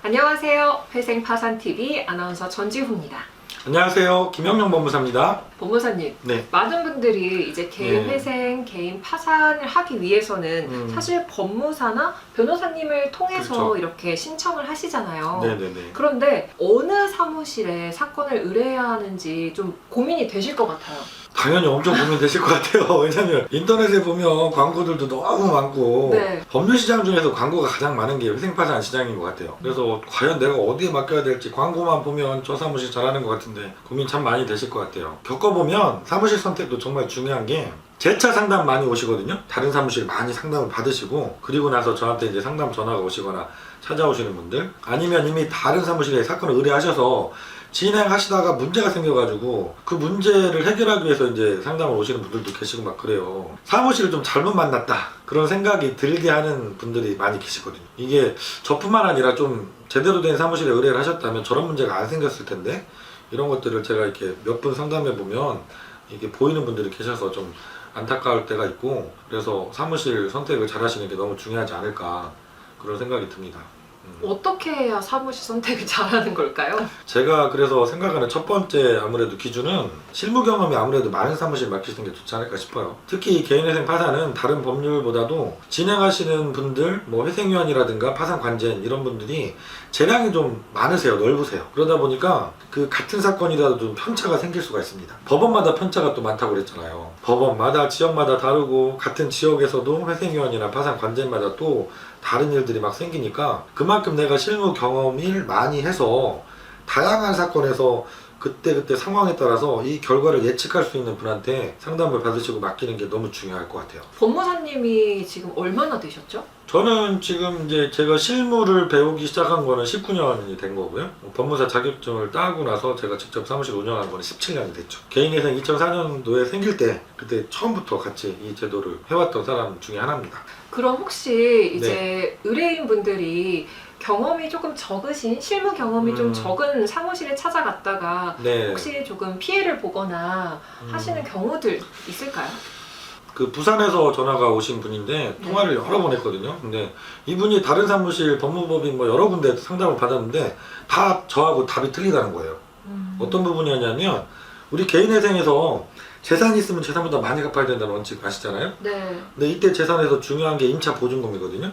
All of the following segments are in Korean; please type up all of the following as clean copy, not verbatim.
안녕하세요. 회생파산TV 아나운서 전지후입니다. 안녕하세요. 김영영 법무사입니다. 법무사님, 네. 많은 분들이 이제 개인 네. 회생, 개인 파산을 하기 위해서는 사실 법무사나 변호사님을 통해서 그렇죠. 이렇게 신청을 하시잖아요. 네네네. 그런데 어느 사무실에 사건을 의뢰해야 하는지 좀 고민이 되실 것 같아요. 당연히 엄청 고민되실 것 같아요. 왜냐면 인터넷에 보면 광고들도 너무 많고 네. 법률 시장 중에서 광고가 가장 많은 게 회생파산 시장인 것 같아요. 그래서 과연 내가 어디에 맡겨야 될지 광고만 보면 저 사무실 잘하는 것 같은데 고민 참 많이 되실 것 같아요. 겪어보면 사무실 선택도 정말 중요한 게 재차 상담 많이 오시거든요. 다른 사무실 많이 상담을 받으시고 그리고 나서 저한테 이제 상담 전화가 오시거나 찾아오시는 분들, 아니면 이미 다른 사무실에 사건을 의뢰하셔서 진행하시다가 문제가 생겨가지고 그 문제를 해결하기 위해서 이제 상담을 오시는 분들도 계시고 막 그래요. 사무실을 좀 잘못 만났다 그런 생각이 들게 하는 분들이 많이 계시거든요. 이게 저뿐만 아니라 좀 제대로 된 사무실에 의뢰를 하셨다면 저런 문제가 안 생겼을 텐데, 이런 것들을 제가 이렇게 몇 분 상담해 보면 이게 보이는 분들이 계셔서 좀 안타까울 때가 있고, 그래서 사무실 선택을 잘 하시는 게 너무 중요하지 않을까 그런 생각이 듭니다. 어떻게 해야 사무실 선택을 잘하는 걸까요? 제가 그래서 생각하는 첫 번째 아무래도 기준은 실무 경험이 아무래도 많은 사무실 맡기시는 게 좋지 않을까 싶어요. 특히 개인회생 파산은 다른 법률보다도 진행하시는 분들, 뭐 회생위원이라든가 파산관제인 이런 분들이 재량이 좀 많으세요. 넓으세요. 그러다 보니까 그 같은 사건이라도 좀 편차가 생길 수가 있습니다. 법원마다 편차가 또 많다고 그랬잖아요. 법원마다 지역마다 다르고 같은 지역에서도 회생위원이나 파산관제인마다 또 다른 일들이 막 생기니까 그만큼 내가 실무 경험을 많이 해서 다양한 사건에서 그때 상황에 따라서 이 결과를 예측할 수 있는 분한테 상담을 받으시고 맡기는 게 너무 중요할 것 같아요. 법무사님이 지금 얼마나 되셨죠? 저는 지금 이제 제가 실무를 배우기 시작한 거는 19년이 된 거고요. 법무사 자격증을 따고 나서 제가 직접 사무실 운영한 거는 17년이 됐죠. 개인회생 2004년도에 생길 때 그때 처음부터 같이 이 제도를 해왔던 사람 중에 하나입니다. 그럼 혹시 이제 의뢰인 분들이 경험이 조금 적으신, 실무 경험이 좀 적은 사무실에 찾아갔다가 네. 혹시 조금 피해를 보거나 하시는 경우들 있을까요? 그 부산에서 전화가 오신 분인데 통화를 여러 번 했거든요. 근데 이분이 다른 사무실 법무법인 뭐 여러 군데 상담을 받았는데 다 저하고 답이 틀리다는 거예요. 어떤 부분이었냐면, 우리 개인회생에서 재산이 있으면 재산보다 많이 갚아야 된다는 원칙 아시잖아요? 네. 근데 이때 재산에서 중요한 게 임차 보증금이거든요.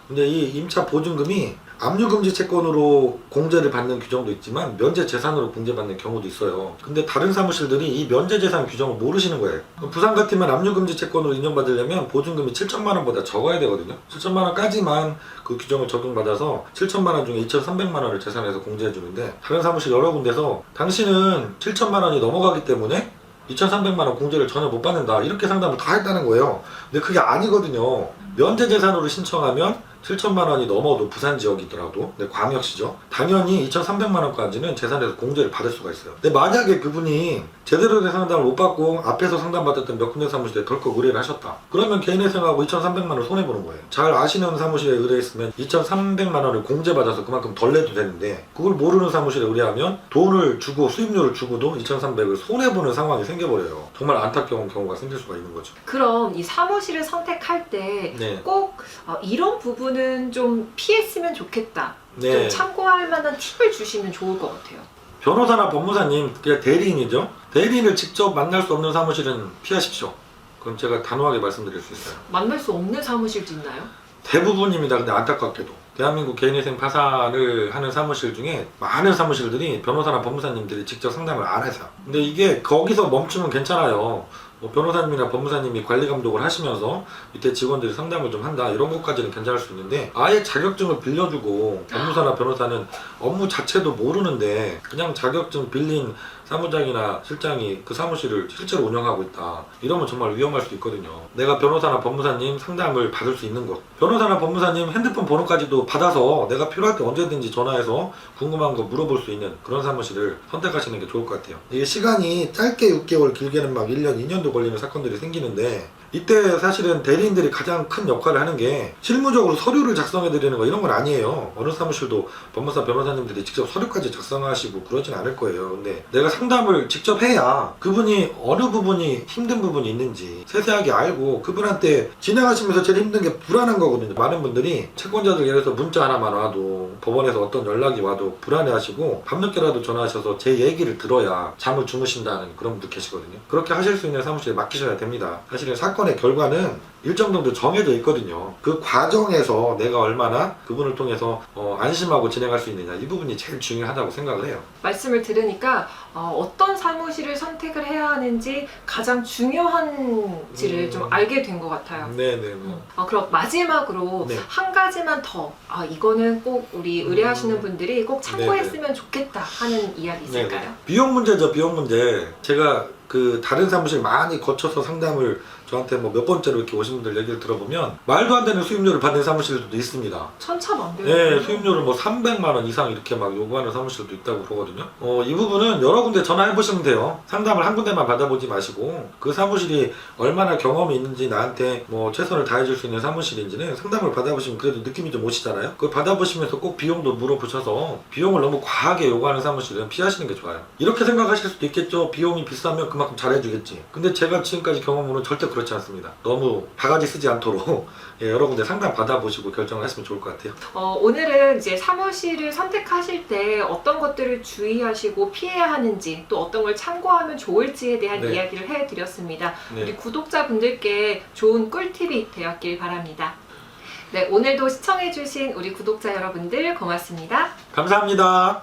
근데 이 임차 보증금이 압류금지 채권으로 공제를 받는 규정도 있지만 면제 재산으로 공제받는 경우도 있어요. 근데 다른 사무실들이 이 면제 재산 규정을 모르시는 거예요. 부산 같으면 압류금지 채권으로 인정받으려면 보증금이 7천만 원보다 적어야 되거든요. 7천만 원까지만 그 규정을 적용받아서 7천만 원 중에 2,300만 원을 재산에서 공제해 주는데, 다른 사무실 여러 군데서 당신은 7천만 원이 넘어가기 때문에 2,300만 원 공제를 전혀 못 받는다 이렇게 상담을 다 했다는 거예요. 근데 그게 아니거든요. 면제 재산으로 신청하면 7천만 원이 넘어도 부산 지역이더라도, 근데 광역시죠. 당연히 2,300만 원까지는 재산에서 공제를 받을 수가 있어요. 근데 만약에 그분이 제대로 된 상담을 못 받고 앞에서 상담받았던 몇 군데 사무실에 덜컥 의뢰를 하셨다. 그러면 개인회생하고 2,300만 원을 손해보는 거예요. 잘 아시는 사무실에 의뢰했으면 2,300만 원을 공제받아서 그만큼 덜 내도 되는데, 그걸 모르는 사무실에 의뢰하면 돈을 주고 수입료를 주고도 2,300을 손해보는 상황이 생겨버려요. 정말 안타까운 경우가 생길 수가 있는 거죠. 그럼 이 사무실을 선택할 때 네. 꼭 이런 부분은 좀 피했으면 좋겠다, 네. 좀 참고할 만한 팁을 주시면 좋을 것 같아요. 변호사나 법무사님, 그냥 대리인이죠. 대리인을 직접 만날 수 없는 사무실은 피하십시오. 그럼 제가 단호하게 말씀드릴 수 있어요. 만날 수 없는 사무실도 있나요? 대부분입니다. 근데 안타깝게도 대한민국 개인회생 파산을 하는 사무실 중에 많은 사무실들이 변호사나 법무사님들이 직접 상담을 안 해서, 근데 이게 거기서 멈추면 괜찮아요. 뭐 변호사님이나 법무사님이 관리 감독을 하시면서 밑에 직원들이 상담을 좀 한다 이런 것까지는 괜찮을 수 있는데, 아예 자격증을 빌려주고 법무사나 변호사는 업무 자체도 모르는데 그냥 자격증 빌린 사무장이나 실장이 그 사무실을 실제로 운영하고 있다 이러면 정말 위험할 수도 있거든요. 내가 변호사나 법무사님 상담을 받을 수 있는 곳, 변호사나 법무사님 핸드폰 번호까지도 받아서 내가 필요할 때 언제든지 전화해서 궁금한 거 물어볼 수 있는 그런 사무실을 선택하시는 게 좋을 것 같아요. 이게 시간이 짧게 6개월 길게는 막 1년, 2년도 걸리는 사건들이 생기는데, 이때 사실은 대리인들이 가장 큰 역할을 하는 게 실무적으로 서류를 작성해 드리는 거 이런 건 아니에요. 어느 사무실도 법무사 변호사님들이 직접 서류까지 작성하시고 그러진 않을 거예요. 근데 내가 상담을 직접 해야 그분이 어느 부분이 힘든 부분이 있는지 세세하게 알고 그분한테 진행하시면서 제일 힘든 게 불안한 거거든요. 많은 분들이 채권자들 예를 들어서 문자 하나만 와도 법원에서 어떤 연락이 와도 불안해하시고 밤늦게라도 전화하셔서 제 얘기를 들어야 잠을 주무신다는 그런 분들 계시거든요. 그렇게 하실 수 있는 사무실에 맡기셔야 됩니다. 사실은 사건의 결과는 일정 정도 정해져 있거든요. 그 과정에서 내가 얼마나 그분을 통해서 안심하고 진행할 수 있느냐, 이 부분이 제일 중요하다고 생각을 해요. 말씀을 들으니까 어떤 사무실을 선택을 해야 하는지 가장 중요한지를 좀 알게 된 것 같아요. 네네네. 그럼 마지막으로 네. 한 가지만 더 이거는 꼭 우리 의뢰하시는 분들이 꼭 참고했으면 좋겠다 하는 이야기 있을까요? 네네. 비용 문제죠, 비용 문제. 제가 그 다른 사무실 많이 거쳐서 상담을 저한테 뭐 몇 번째로 이렇게 오신 분들 얘기를 들어보면 말도 안 되는 수임료를 받는 사무실들도 있습니다. 천차만별. 네, 수임료를 뭐 300만 원 이상 이렇게 막 요구하는 사무실도 있다고 보거든요. 이 부분은 여러 군데 전화해 보시면 돼요. 상담을 한 군데만 받아보지 마시고 그 사무실이 얼마나 경험이 있는지, 나한테 뭐 최선을 다해줄 수 있는 사무실인지는 상담을 받아보시면 그래도 느낌이 좀 오시잖아요. 그걸 받아보시면서 꼭 비용도 물어보셔서 비용을 너무 과하게 요구하는 사무실은 피하시는 게 좋아요. 이렇게 생각하실 수도 있겠죠. 비용이 비싸면 그만큼 잘해주겠지. 근데 제가 지금까지 경험으로는 절대 그렇지 않습니다. 너무 바가지 쓰지 않도록 여러 군데 상담 받아보시고 결정을 하시면 좋을 것 같아요. 오늘은 이제 사무실을 선택하실 때 어떤 것들을 주의하시고 피해야 하는지, 또 어떤 걸 참고하면 좋을지에 대한 네. 이야기를 해드렸습니다. 네. 우리 구독자분들께 좋은 꿀팁이 되었길 바랍니다. 네, 오늘도 시청해주신 우리 구독자 여러분들 고맙습니다. 감사합니다.